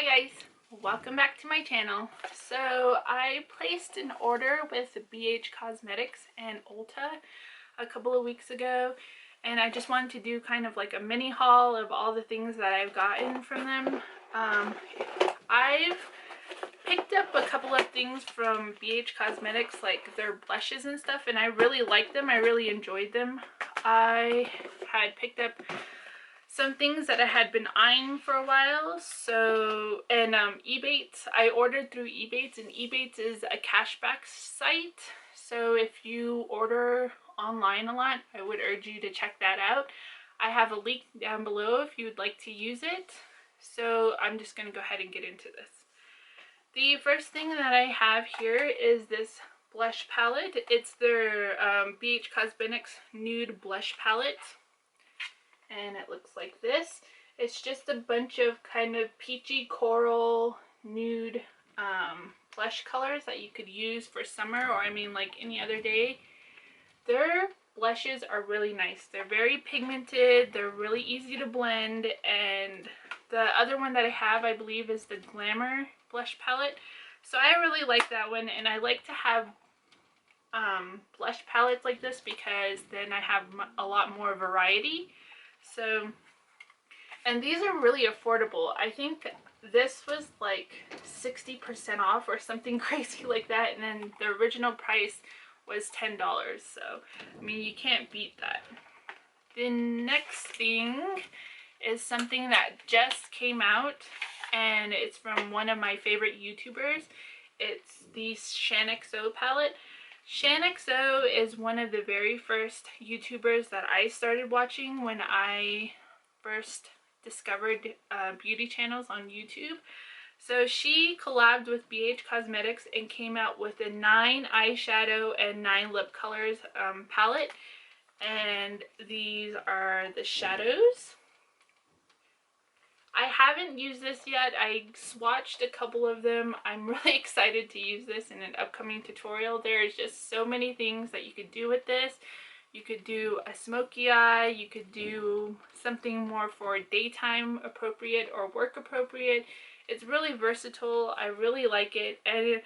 Hi guys, welcome back to my channel. So I placed an order with BH Cosmetics and Ulta a couple of weeks ago, and I just wanted to do kind of like a mini haul of all the things that I've gotten from them. I've picked up a couple of things from BH Cosmetics, like their blushes and stuff, and I really liked them. I really enjoyed them. I had picked up some things that I had been eyeing for a while. So, and Ebates, I ordered through Ebates, and Ebates is a cashback site. So if you order online a lot, I would urge you to check that out. I have a link down below if you would like to use it. So I'm just going to go ahead and get into this. The first thing that I have here is this blush palette. It's their BH Cosmetics Nude Blush Palette. And it looks like this. It's just a bunch of kind of peachy coral nude blush colors that you could use for summer, or I mean like any other day. Their blushes are really nice. They're very pigmented, they're really easy to blend, and the other one that I have, I believe, is the Glamour blush palette. So I really like that one, and I like to have blush palettes like this because then I have a lot more variety. So, and these are really affordable. I think this was like 60% off or something crazy like that, and then the original price was $10. So, I mean, you can't beat that. The next thing is something that just came out, and it's from one of my favorite YouTubers. It's the ShanXO palette. ShanXO is one of the very first YouTubers that I started watching when I first discovered beauty channels on YouTube. So she collabed with BH Cosmetics and came out with a 9 eyeshadow and 9 lip colors palette. And these are the shadows. I haven't used this yet. I swatched a couple of them. I'm really excited to use this in an upcoming tutorial. There's just so many things that you could do with this. You could do a smoky eye, you could do something more for daytime appropriate or work appropriate. It's really versatile. I really like it, and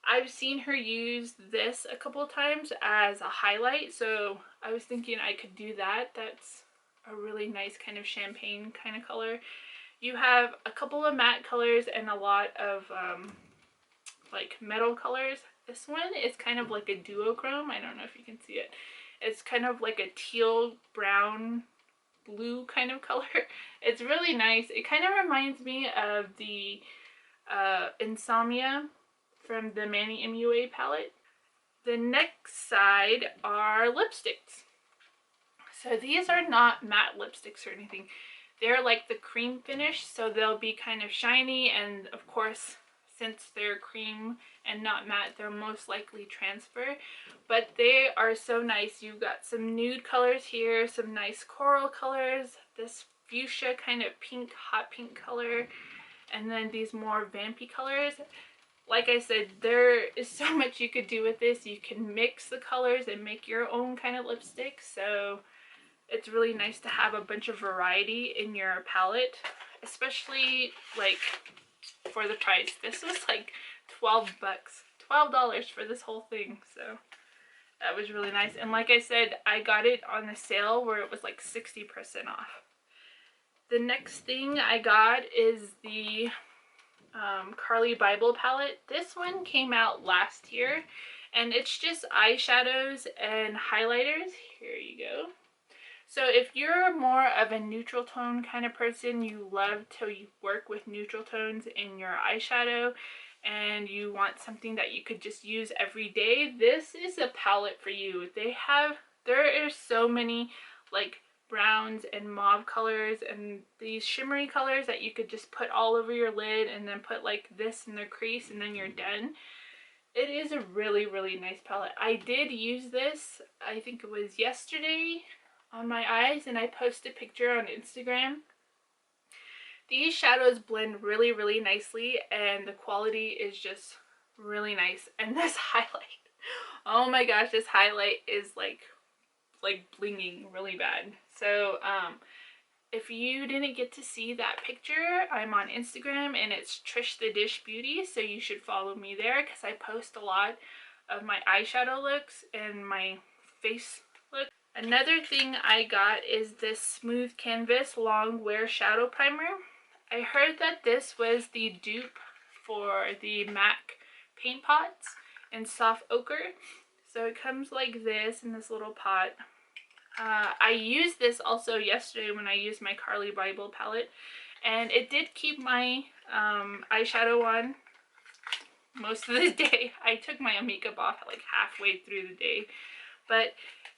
I've seen her use this a couple of times as a highlight, so I was thinking I could do that. That's a really nice kind of champagne kind of color. You have a couple of matte colors and a lot of like metal colors. This one is kind of like a duochrome. I don't know if you can see it. It's kind of like a teal brown blue kind of color. It's really nice. It kind of reminds me of the Insomnia from the Manny MUA palette. The next side are lipsticks. So these are not matte lipsticks or anything. They're like the cream finish, so they'll be kind of shiny, and of course, since they're cream and not matte, they'll most likely transfer. But they are so nice. You've got some nude colors here, some nice coral colors, this fuchsia kind of pink, hot pink color, and then these more vampy colors. Like I said, there is so much you could do with this. You can mix the colors and make your own kind of lipstick, so it's really nice to have a bunch of variety in your palette, especially like for the price. This was like 12 bucks, $12 for this whole thing, so that was really nice. And like I said, I got it on the sale where it was like 60% off. The next thing I got is the Carly Bible palette. This one came out last year, and it's just eyeshadows and highlighters. Here you go. So if you're more of a neutral tone kind of person, you love to work with neutral tones in your eyeshadow, and you want something that you could just use every day, this is a palette for you. There are so many like browns and mauve colors and these shimmery colors that you could just put all over your lid and then put like this in the crease and then you're done. It is a really, really nice palette. I did use this, I think it was yesterday, on my eyes, and I posted a picture on Instagram. These shadows blend really, really nicely, and the quality is just really nice. And this highlight, oh my gosh, this highlight is like blinging really bad. So if you didn't get to see that picture, I'm on Instagram and it's Trishthedishbeauty, so you should follow me there because I post a lot of my eyeshadow looks and my face look. Another thing I got is this Smooth Canvas Long Wear Shadow Primer. I heard that this was the dupe for the MAC paint pots in soft ochre. So it comes like this in this little pot. I used this also yesterday when I used my Carly Bible palette, and it did keep my eyeshadow on most of the day. I took my makeup off like halfway through the day, but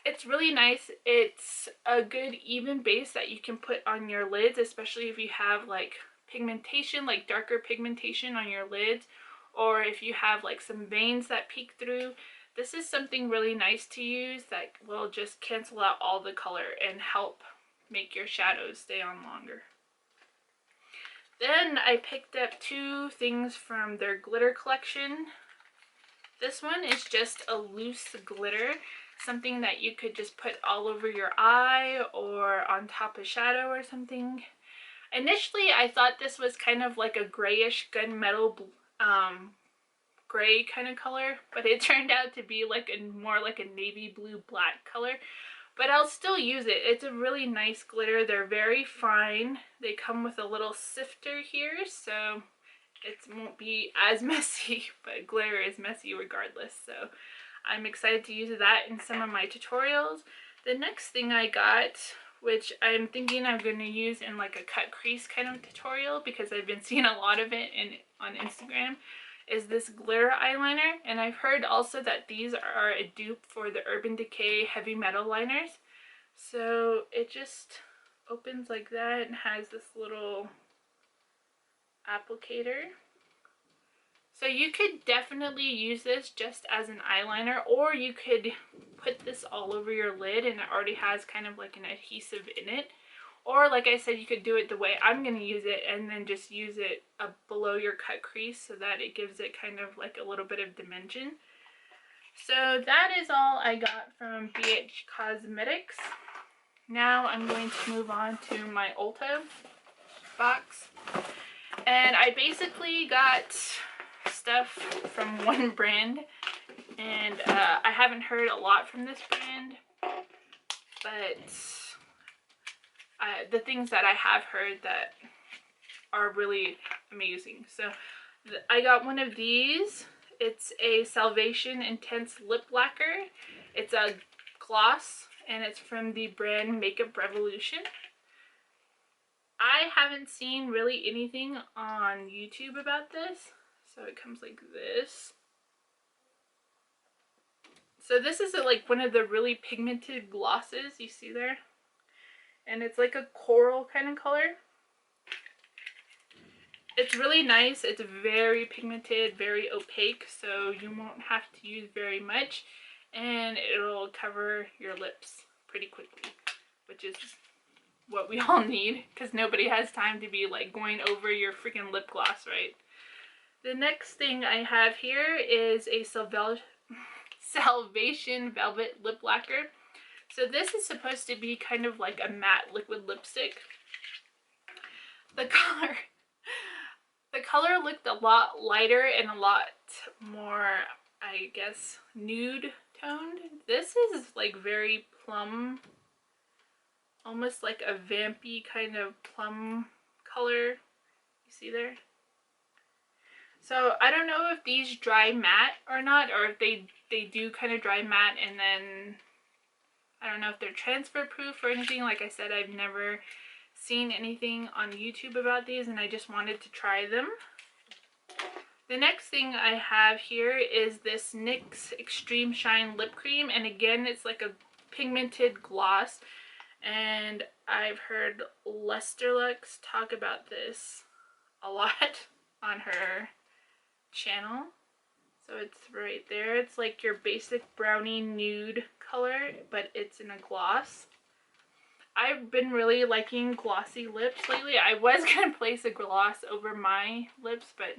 it's really nice. It's a good even base that you can put on your lids, especially if you have like pigmentation, like darker pigmentation on your lids, or if you have like some veins that peek through. This is something really nice to use that will just cancel out all the color and help make your shadows stay on longer. Then I picked up two things from their glitter collection. This one is just a loose glitter, something that you could just put all over your eye or on top of shadow or something. Initially, I thought this was kind of like a grayish gunmetal gray kind of color, but it turned out to be like more like a navy blue black color. But I'll still use it. It's a really nice glitter. They're very fine. They come with a little sifter here, so it won't be as messy, but glitter is messy regardless. So I'm excited to use that in some of my tutorials. The next thing I got, which I'm thinking I'm going to use in like a cut crease kind of tutorial because I've been seeing a lot of it on Instagram, is this glitter eyeliner. And I've heard also that these are a dupe for the Urban Decay heavy metal liners. So it just opens like that and has this little applicator. So you could definitely use this just as an eyeliner, or you could put this all over your lid and it already has kind of like an adhesive in it. Or like I said, you could do it the way I'm going to use it and then just use it below your cut crease so that it gives it kind of like a little bit of dimension. So that is all I got from BH Cosmetics. Now I'm going to move on to my Ulta box. And I basically got stuff from one brand, and I haven't heard a lot from this brand, but the things that I have heard that are really amazing. So I got one of these. It's a Salvation Intense Lip Lacquer. It's a gloss and it's from the brand Makeup Revolution. I haven't seen really anything on YouTube about this. So it comes like this. So this is like one of the really pigmented glosses you see there. And it's like a coral kind of color. It's really nice. It's very pigmented, very opaque, so you won't have to use very much. And it'll cover your lips pretty quickly, which is what we all need because nobody has time to be like going over your freaking lip gloss, right? The next thing I have here is a Salvation Velvet Lip Lacquer. So this is supposed to be kind of like a matte liquid lipstick. The color looked a lot lighter and a lot more, I guess, nude toned. This is like very plum, almost like a vampy kind of plum color. You see there? So I don't know if these dry matte or not, or if they do kind of dry matte, and then I don't know if they're transfer proof or anything. Like I said, I've never seen anything on YouTube about these, and I just wanted to try them. The next thing I have here is this NYX Extreme Shine Lip Cream, and again, it's like a pigmented gloss, and I've heard Lusterlux talk about this a lot on her channel. So it's right there. It's like your basic brownie nude color, but it's in a gloss. I've been really liking glossy lips lately. I was going to place a gloss over my lips, but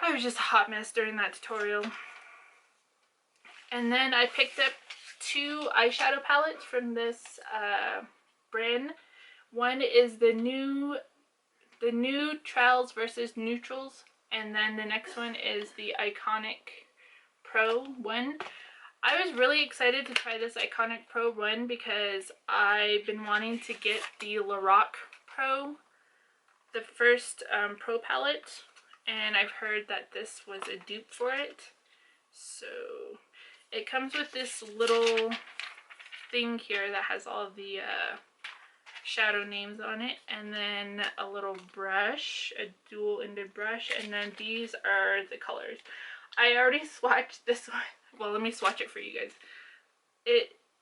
I was just a hot mess during that tutorial. And then I picked up two eyeshadow palettes from this brand, One is the new Neutrals versus Neutrals, and then the next one is the Iconic Pro one. I was really excited to try this Iconic Pro one because I've been wanting to get the Lorac Pro, the first Pro palette, and I've heard that this was a dupe for it. So it comes with this little thing here that has all the shadow names on it, and then a little brush, a dual-ended brush, and then these are the colors. I already swatched this one. Well, let me swatch it for you guys.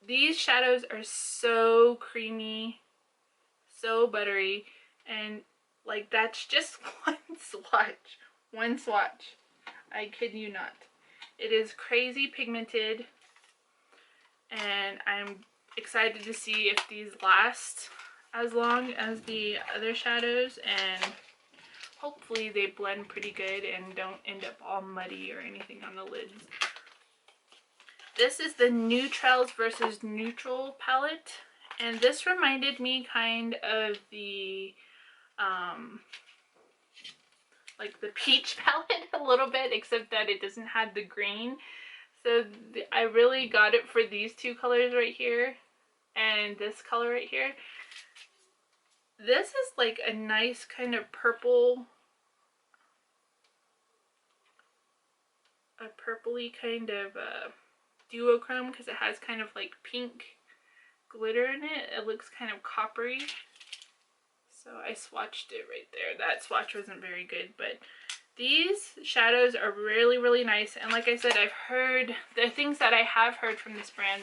These shadows are so creamy, so buttery, and like that's just one swatch. I kid you not. It is crazy pigmented, and I'm excited to see if these last as long as the other shadows, and hopefully they blend pretty good and don't end up all muddy or anything on the lids. This is the Neutrals versus Neutral palette, and this reminded me kind of the like the peach palette a little bit, except that it doesn't have the green. So I really got it for these two colors right here and this color right here. This is like a nice kind of purple, a purpley kind of duochrome, because it has kind of like pink glitter in it. It looks kind of coppery. So I swatched it right there. That swatch wasn't very good, but these shadows are really, really nice. And like I said, I've heard, the things that I have heard from this brand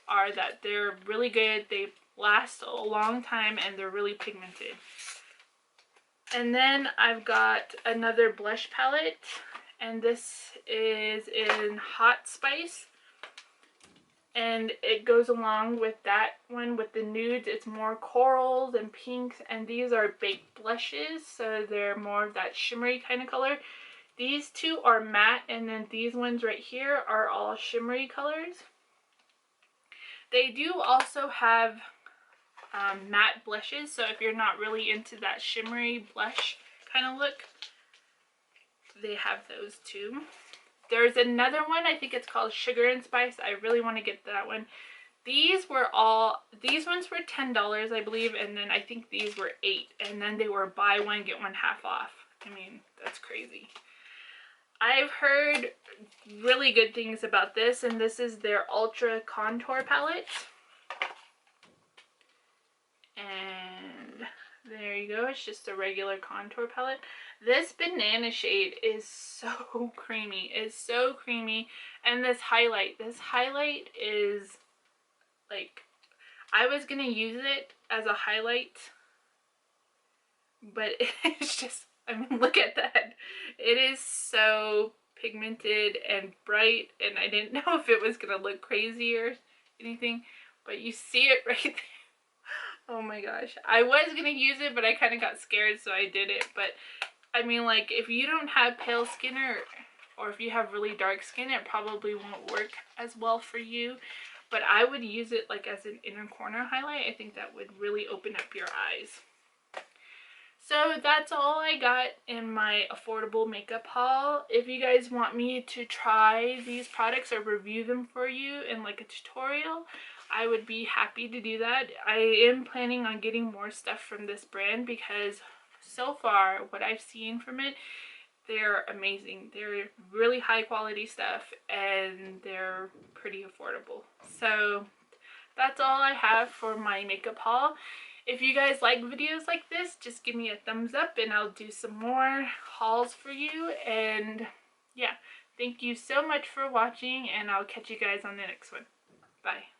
are that they're really good. They last a long time and they're really pigmented. And then I've got another blush palette, and this is in Hot Spice, and it goes along with that one with the nudes. It's more corals and pinks, and these are baked blushes, so they're more of that shimmery kind of color. These two are matte, and then these ones right here are all shimmery colors. They do also have matte blushes, so if you're not really into that shimmery blush kind of look, they have those too. There's another one, I think it's called Sugar and Spice. I really want to get that one. These ones were $10, I believe, and then I think these were $8, and then they were buy one get one half off. I mean, that's crazy. I've heard really good things about this, and this is their Ultra Contour palette. And there you go. It's just a regular contour palette. This banana shade is so creamy. It's so creamy. And this highlight is like, I was gonna use it as a highlight, but it's just, I mean, look at that. It is so pigmented and bright, and I didn't know if it was gonna look crazy or anything, but you see it right there. Oh my gosh. I was gonna use it, but I kind of got scared, so I did it. But I mean, like, if you don't have pale skin, or if you have really dark skin, it probably won't work as well for you. But I would use it like as an inner corner highlight. I think that would really open up your eyes. So that's all I got in my affordable makeup haul. If you guys want me to try these products or review them for you in like a tutorial, I would be happy to do that. I am planning on getting more stuff from this brand because so far what I've seen from it, they're amazing. They're really high quality stuff, and they're pretty affordable. So that's all I have for my makeup haul. If you guys like videos like this, just give me a thumbs up and I'll do some more hauls for you. And yeah, thank you so much for watching, and I'll catch you guys on the next one. Bye.